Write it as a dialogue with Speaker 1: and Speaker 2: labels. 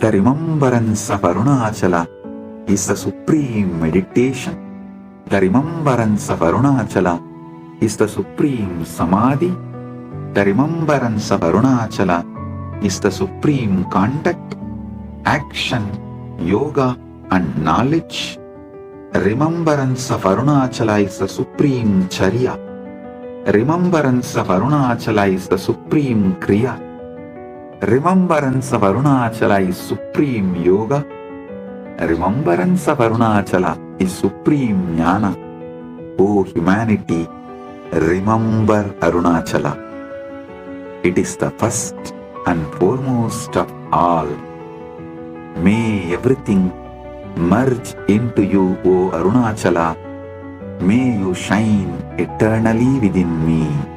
Speaker 1: The remembrance of Arunachala is the supreme meditation. The remembrance of Arunachala is the supreme samadhi. The remembrance of Arunachala is the supreme conduct, action, yoga and knowledge. Remembrance of Arunachala is the supreme charya. Remembrance of Arunachala is the supreme kriya. Remembrance of Arunachala is supreme yoga. Remembrance of Arunachala is supreme jnana. O humanity, remember Arunachala. It is the first and foremost of all. May everything merge into you, O Arunachala. May you shine eternally within me.